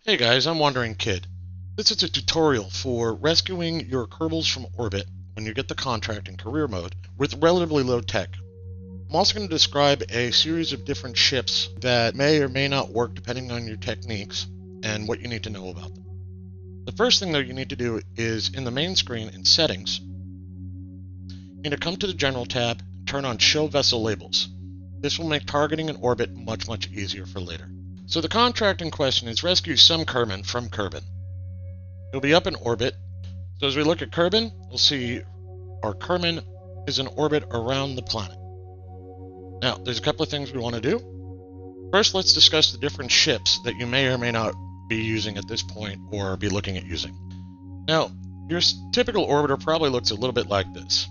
Hey guys, I'm Wandering Kid. This is a tutorial for rescuing your Kerbals from orbit when you get the contract in career mode with relatively low tech. I'm also going to describe a series of different ships that may or may not work depending on your techniques and what you need to know about them. The first thing that you need to do is in the main screen in settings, you need to come to the general tab and turn on show vessel labels. This will make targeting an orbit much easier for later. So the contract in question is rescue some Kerbin from Kerbin. It'll be up in orbit. So as we look at Kerbin, we'll see our Kerbin is in orbit around the planet. Now, there's a couple of things we want to do. First, let's discuss the different ships that you may or may not be using at this point or be looking at using. Now, your typical orbiter probably looks a little bit like this.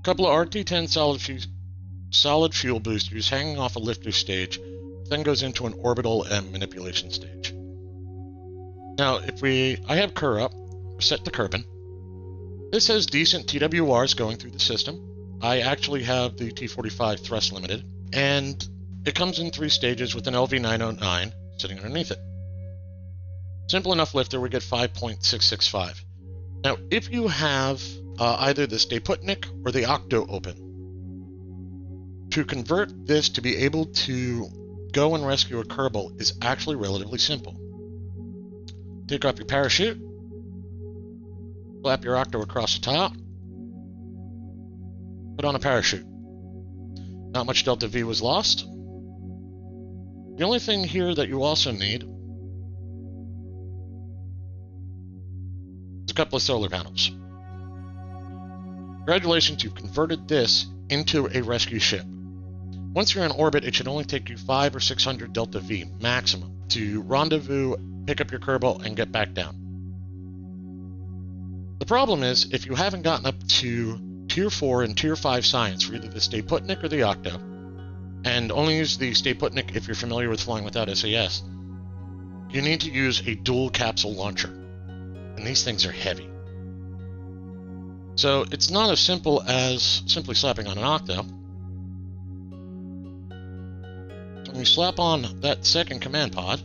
A couple of RT-10 solid fuel boosters hanging off a lifter stage, then goes into an orbital and manipulation stage. Now, I have Kerr up, set to Kerbin. This has decent TWRs going through the system. I actually have the T45 thrust limited, and it comes in 3 stages with an LV909 sitting underneath it. Simple enough lifter, we get 5.665. Now, if you have either the Staputnik or the Octo open, to convert this to be able to go and rescue a Kerbal is actually relatively simple. Take off your parachute, flap your Octo across the top, put on a parachute. Not much Delta V was lost. The only thing here that you also need is a couple of solar panels. Congratulations, you've converted this into a rescue ship. Once you're in orbit, it should only take you 500 or 600 Delta V maximum to rendezvous, pick up your Kerbal, and get back down. The problem is, if you haven't gotten up to Tier 4 and Tier 5 science for either the Staputnik or the Octo, and only use the Staputnik if you're familiar with flying without SAS, you need to use a dual capsule launcher, and these things are heavy. So it's not as simple as simply slapping on an Octo. When you slap on that second command pod,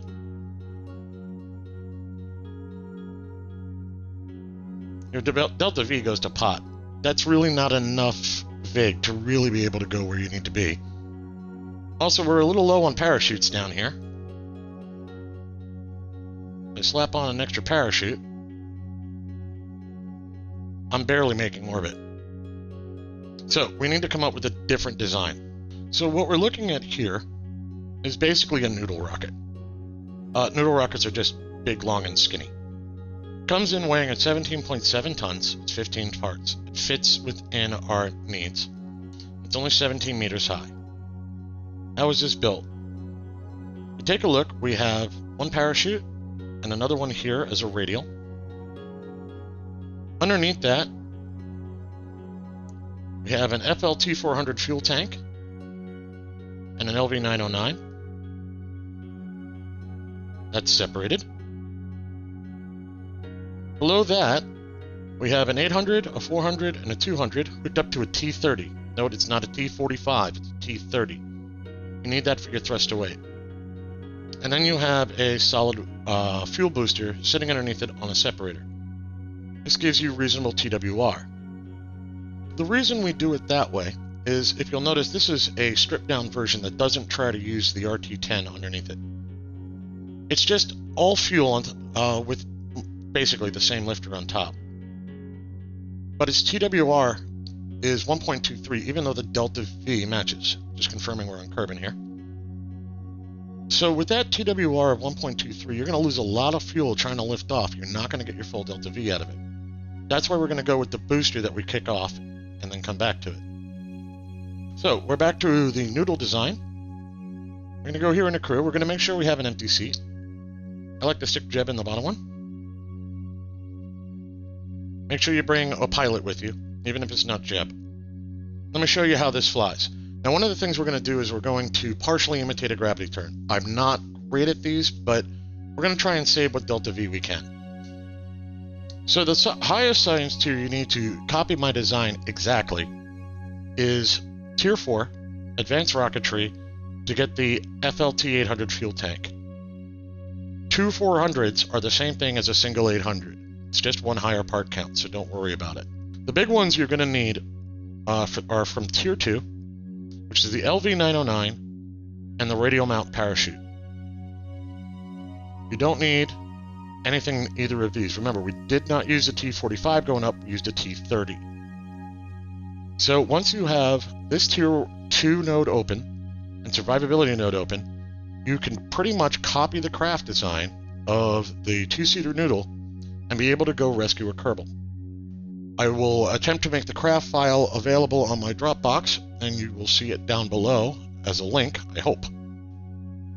your Delta V goes to pot. That's really not enough VIG to really be able to go where you need to be. Also, we're a little low on parachutes down here. I slap on an extra parachute. I'm barely making orbit. So we need to come up with a different design. So what we're looking at here is basically a Noodle rocket. Noodle rockets are just big, long, and skinny. Comes in weighing at 17.7 tons. It's 15 parts. It fits within our needs. It's only 17 meters high. How is this built? You take a look. We have one parachute and another one here as a radial. Underneath that, we have an FLT400 fuel tank and an LV909. That's separated. Below that, we have an 800, a 400, and a 200 hooked up to a T30. Note it's not a T45, it's a T30. You need that for your thrust to weight. And then you have a solid fuel booster sitting underneath it on a separator. This gives you reasonable TWR. The reason we do it that way is, if you'll notice, this is a stripped down version that doesn't try to use the RT-10 underneath it. It's just all fuel with basically the same lifter on top. But its TWR is 1.23, even though the Delta V matches. Just confirming we're on Kerbin here. So with that TWR of 1.23, you're going to lose a lot of fuel trying to lift off. You're not going to get your full Delta V out of it. That's why we're going to go with the booster that we kick off and then come back to it. So we're back to the Noodle design. We're going to go here in the crew. We're going to make sure we have an empty seat. I like to stick Jeb in the bottom one. Make sure you bring a pilot with you, even if it's not Jeb. Let me show you how this flies. Now, one of the things we're going to do is we're going to partially imitate a gravity turn. I'm not great at these, but we're going to try and save what Delta V we can. So the highest science tier you need to copy my design exactly is Tier 4, Advanced Rocketry, to get the FLT 800 fuel tank. two 400s are the same thing as a single 800. It's just one higher part count, so don't worry about it. The big ones you're going to need are from Tier 2, which is the LV909 and the radial mount parachute. You don't need anything either of these. Remember, we did not use the T45 going up, we used a T30. So once you have this Tier 2 node open and survivability node open, you can pretty much copy the craft design of the two-seater Noodle and be able to go rescue a Kerbal. I will attempt to make the craft file available on my Dropbox, and you will see it down below as a link, I hope.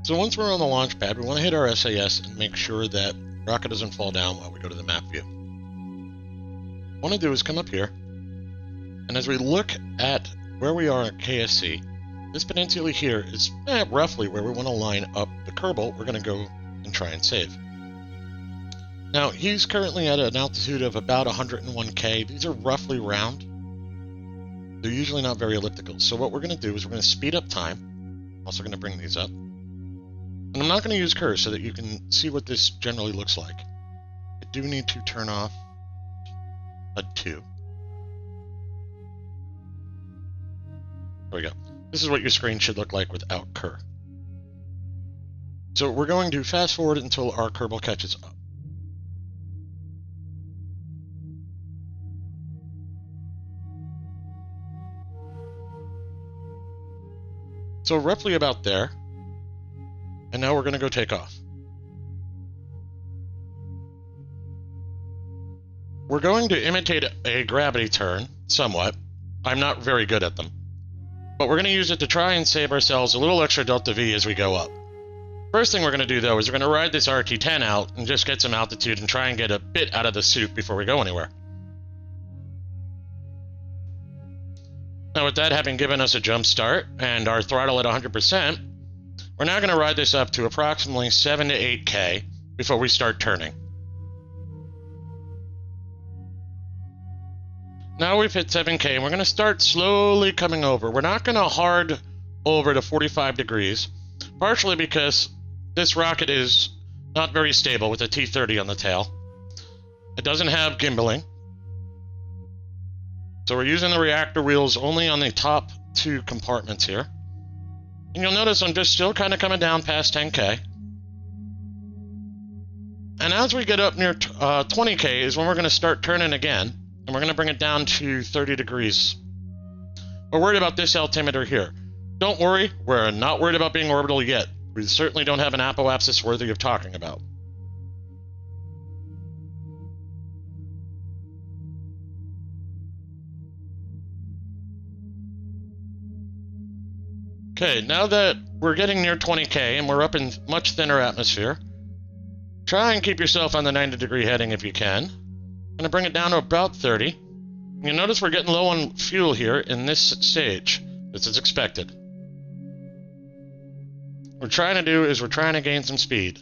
So once we're on the launch pad, we want to hit our SAS and make sure that the rocket doesn't fall down while we go to the map view. What I want to do is come up here, and as we look at where we are at KSC, this peninsula here is roughly where we want to line up the Kerbal we're going to go and try and save. Now, he's currently at an altitude of about 101K. These are roughly round. They're usually not very elliptical. So what we're going to do is we're going to speed up time. I'm also going to bring these up. And I'm not going to use curves so that you can see what this generally looks like. I do need to turn off HUD 2. There we go. This is what your screen should look like without Kerr. So we're going to fast forward until our Kerbal catches up. So roughly about there. And now we're going to go take off. We're going to imitate a gravity turn, somewhat. I'm not very good at them. But we're going to use it to try and save ourselves a little extra delta V as we go up. First thing we're going to do, though, is we're going to ride this RT-10 out and just get some altitude and try and get a bit out of the suit before we go anywhere. Now, with that having given us a jump start and our throttle at 100%, we're now going to ride this up to approximately 7 to 8K before we start turning. Now we've hit 7K and we're going to start slowly coming over. We're not going to hard over to 45 degrees, partially because this rocket is not very stable with a T30 on the tail. It doesn't have gimbaling. So we're using the reactor wheels only on the top two compartments here. And you'll notice I'm just still kind of coming down past 10K. And as we get up near 20K is when we're going to start turning again. And we're going to bring it down to 30 degrees. We're worried about this altimeter here. Don't worry, we're not worried about being orbital yet. We certainly don't have an apoapsis worthy of talking about. Okay, now that we're getting near 20K and we're up in much thinner atmosphere, try and keep yourself on the 90 degree heading if you can. I'm going to bring it down to about 30. You notice we're getting low on fuel here in this stage. This is expected. What we're trying to do is we're trying to gain some speed.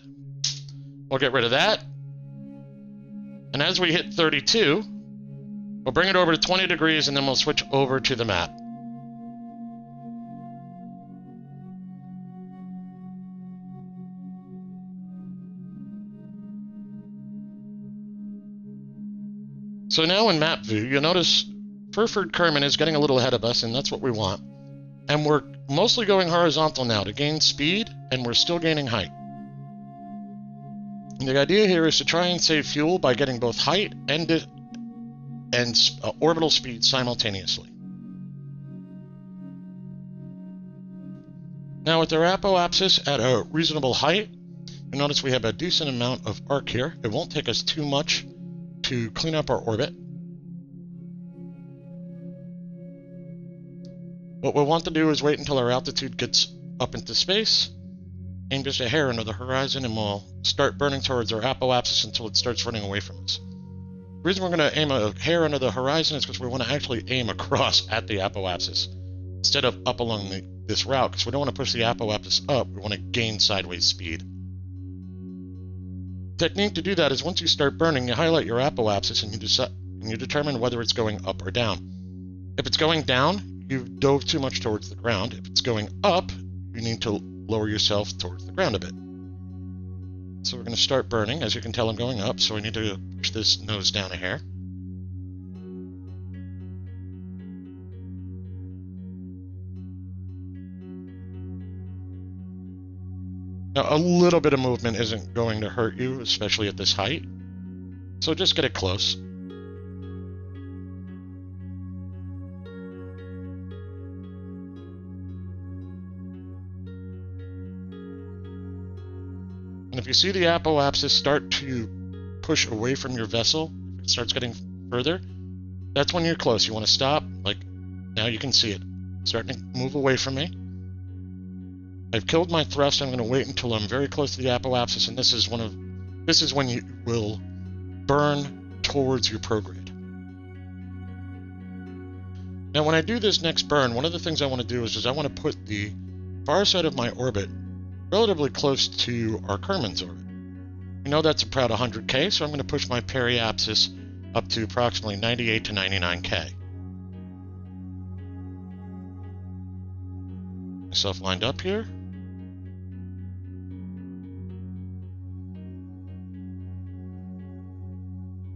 We'll get rid of that. And as we hit 32, we'll bring it over to 20 degrees and then we'll switch over to the map. So now in map view, you'll notice Furford Kerman is getting a little ahead of us, and that's what we want. And we're mostly going horizontal now to gain speed, and we're still gaining height. And the idea here is to try and save fuel by getting both height and orbital speed simultaneously. Now with our apoapsis at a reasonable height, you'll notice we have a decent amount of arc here. It won't take us too much to clean up our orbit. What we'll want to do is wait until our altitude gets up into space, aim just a hair under the horizon, and we'll start burning towards our apoapsis until it starts running away from us. The reason we're going to aim a hair under the horizon is because we want to actually aim across at the apoapsis instead of up along this route, because we don't want to push the apoapsis up, we want to gain sideways speed. Technique to do that is once you start burning, you highlight your apoapsis and you determine whether it's going up or down. If it's going down, you've dove too much towards the ground. If it's going up, you need to lower yourself towards the ground a bit. So we're going to start burning. As you can tell, I'm going up, so I need to push this nose down a hair. Now, a little bit of movement isn't going to hurt you, especially at this height. So just get it close. And if you see the apoapsis start to push away from your vessel, if it starts getting further, that's when you're close. You want to stop. Like, now you can see it starting to move away from me. I've killed my thrust. I'm going to wait until I'm very close to the apoapsis, and this is when you will burn towards your prograde. Now, when I do this next burn, one of the things I want to do is I want to put the far side of my orbit relatively close to our Kerbals orbit. You know that's about 100K, so I'm going to push my periapsis up to approximately 98 to 99K. Myself lined up here.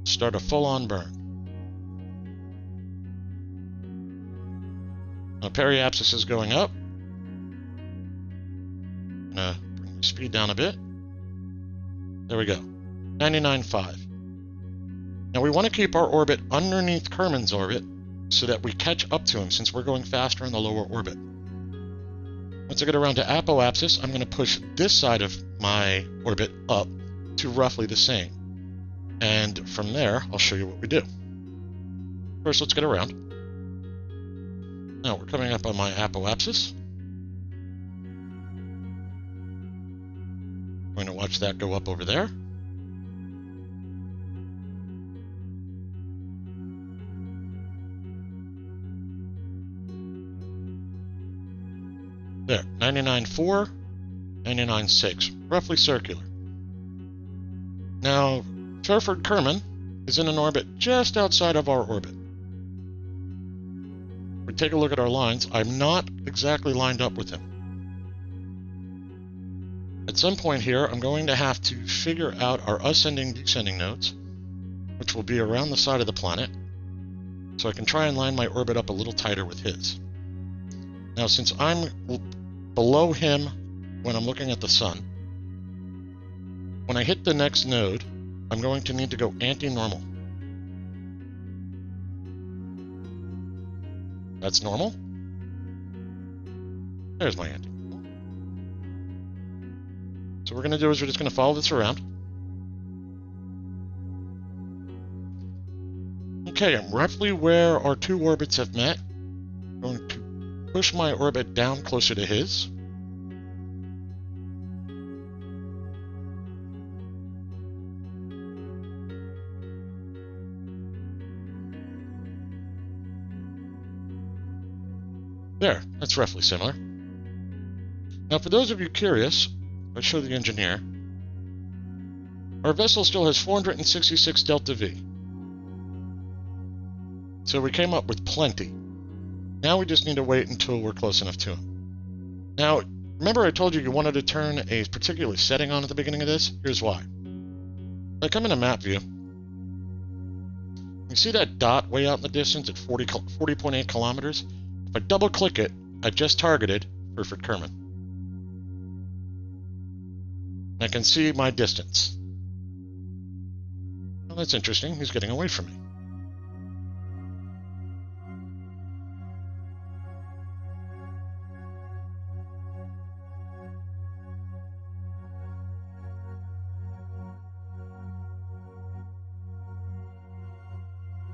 Start a full-on burn. My periapsis is going up. I'm going to bring the speed down a bit. There we go. 99.5. Now we want to keep our orbit underneath Kerbals' orbit so that we catch up to him since we're going faster in the lower orbit. Once I get around to apoapsis, I'm going to push this side of my orbit up to roughly the same. And from there, I'll show you what we do. First, let's get around. Now we're coming up on my apoapsis. I'm going to watch that go up over there. There, 99.4, 99.6, roughly circular. Now, Surford Kerbal is in an orbit just outside of our orbit. We take a look at our lines. I'm not exactly lined up with him. At some point here, I'm going to have to figure out our ascending-descending nodes, which will be around the side of the planet, so I can try and line my orbit up a little tighter with his. Now, since I'm below him when I'm looking at the sun, when I hit the next node, I'm going to need to go anti-normal. That's normal. There's my anti-normal. So what we're going to do is we're just going to follow this around. Okay, I'm roughly where our two orbits have met. I'm going to push my orbit down closer to his. There, that's roughly similar. Now, for those of you curious, I'll show the engineer. Our vessel still has 466 delta V. So we came up with plenty. Now we just need to wait until we're close enough to him. Now, remember I told you you wanted to turn a particular setting on at the beginning of this? Here's why. If I come into map view, you see that dot way out in the distance at 40.8 kilometers? If I double click it, I just targeted Surford Kerbal. I can see my distance. Well, that's interesting. He's getting away from me.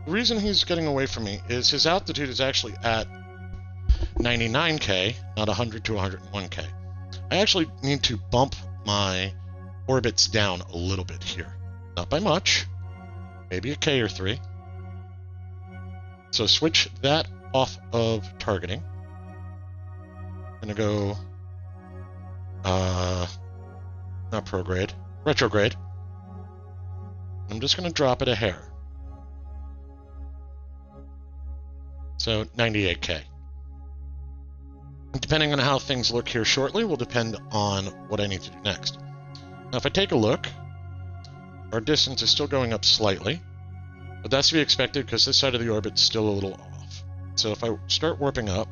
The reason he's getting away from me is his altitude is actually at 99K, not 100 to 101K. I actually need to bump my orbits down a little bit here. Not by much, maybe a K or 3. So switch that off of targeting. I'm going to go, not prograde, retrograde. I'm just going to drop it a hair. So 98K. Depending on how things look here shortly will depend on what I need to do next. Now if I take a look, our distance is still going up slightly, but that's to be expected because this side of the orbit is still a little off. So if I start warping up,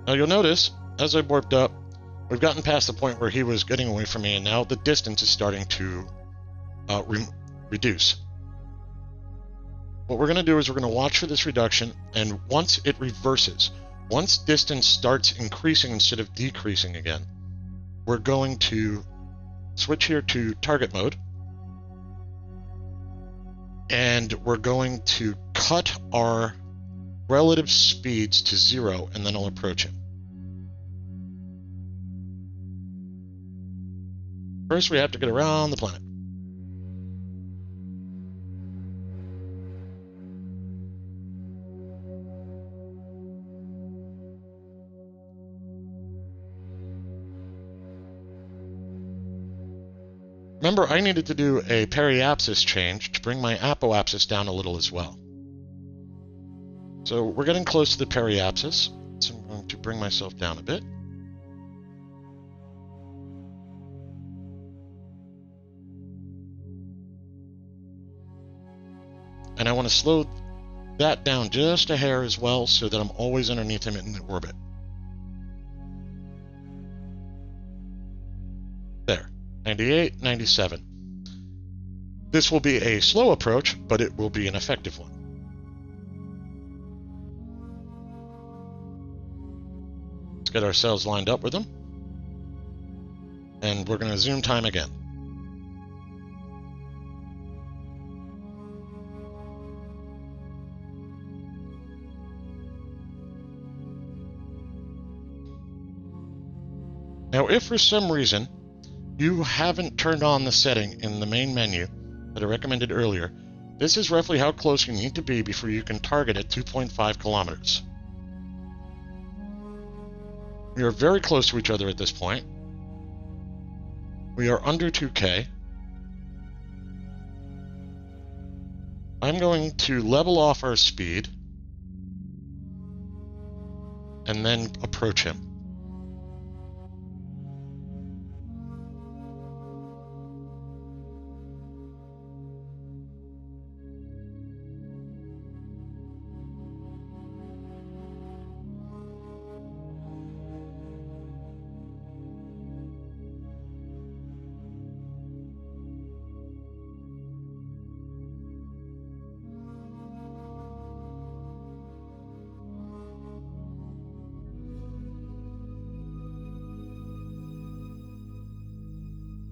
now you'll notice, as I warped up, we've gotten past the point where he was getting away from me, and now the distance is starting to reduce. What we're going to do is we're going to watch for this reduction, and once it reverses, once distance starts increasing instead of decreasing again, we're going to switch here to target mode, and we're going to cut our relative speeds to 0, and then I'll approach him. First, we have to get around the planet. Remember, I needed to do a periapsis change to bring my apoapsis down a little as well. So we're getting close to the periapsis, so I'm going to bring myself down a bit. And I want to slow that down just a hair as well so that I'm always underneath him in the orbit. There, 98, 97. This will be a slow approach, but it will be an effective one. Let's get ourselves lined up with them. And we're going to zoom time again. Now, if for some reason you haven't turned on the setting in the main menu that I recommended earlier, this is roughly how close you need to be before you can target at 2.5 kilometers. We are very close to each other at this point. We are under 2K. I'm going to level off our speed and then approach him.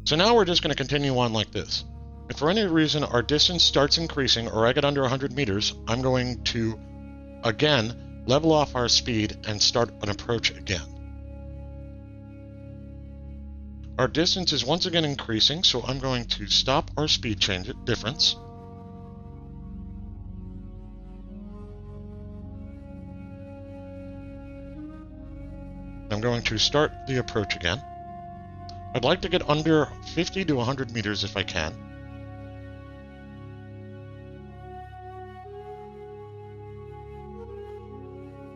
So now we're just going to continue on like this. If for any reason our distance starts increasing or I get under 100 meters, I'm going to, again, level off our speed and start an approach again. Our distance is once again increasing, so I'm going to stop our speed change difference. I'm going to start the approach again. I'd like to get under 50 to 100 meters if I can.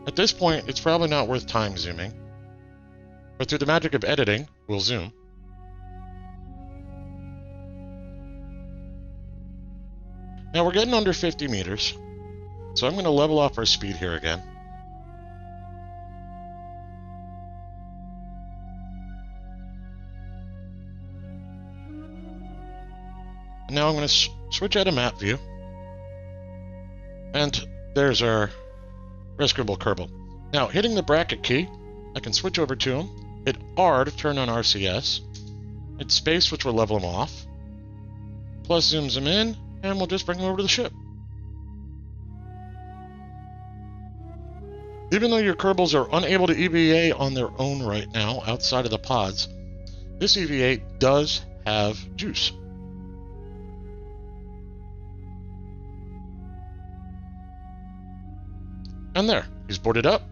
At this point, it's probably not worth time zooming, but through the magic of editing, we'll zoom. Now we're getting under 50 meters, so I'm going to level off our speed here again. Now I'm going to switch out of map view, and there's our rescuable Kerbal. Now, hitting the bracket key, I can switch over to him, hit R to turn on RCS, hit space which will level him off, plus zooms him in, and we'll just bring him over to the ship. Even though your Kerbals are unable to EVA on their own right now, outside of the pods, this EVA does have juice. And there, he's boarded up.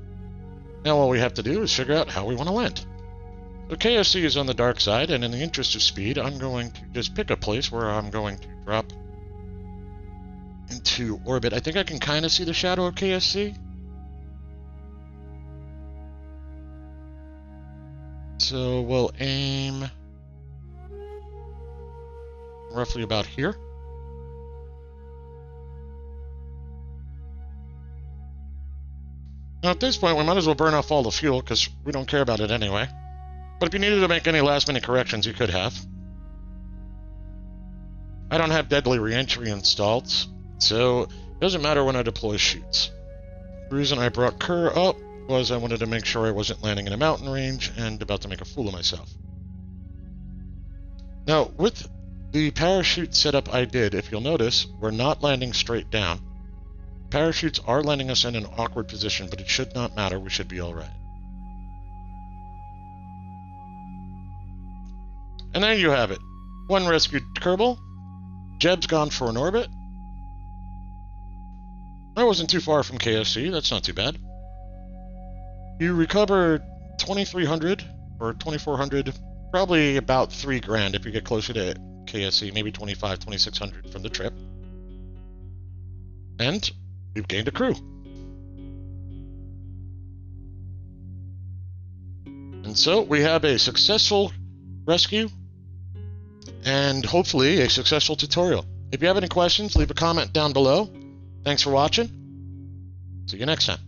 Now all we have to do is figure out how we want to land. So KSP is on the dark side, and in the interest of speed, I'm going to just pick a place where I'm going to drop into orbit. I think I can kind of see the shadow of KSP. So we'll aim roughly about here. Now at this point, we might as well burn off all the fuel, because we don't care about it anyway. But if you needed to make any last-minute corrections, you could have. I don't have deadly re-entry installed, so it doesn't matter when I deploy chutes. The reason I brought Kerr up was I wanted to make sure I wasn't landing in a mountain range and about to make a fool of myself. Now, with the parachute setup I did, if you'll notice, we're not landing straight down. Parachutes are landing us in an awkward position, but it should not matter. We should be alright. And there you have it. One rescued Kerbal. Jeb's gone for an orbit. I wasn't too far from KSC. That's not too bad. You recover 2,300 or 2,400, probably about 3 grand if you get closer to KSC, maybe 2,500, 2,600 from the trip. And you've gained a crew. And so we have a successful rescue and hopefully a successful tutorial. If you have any questions, leave a comment down below. Thanks for watching. See you next time.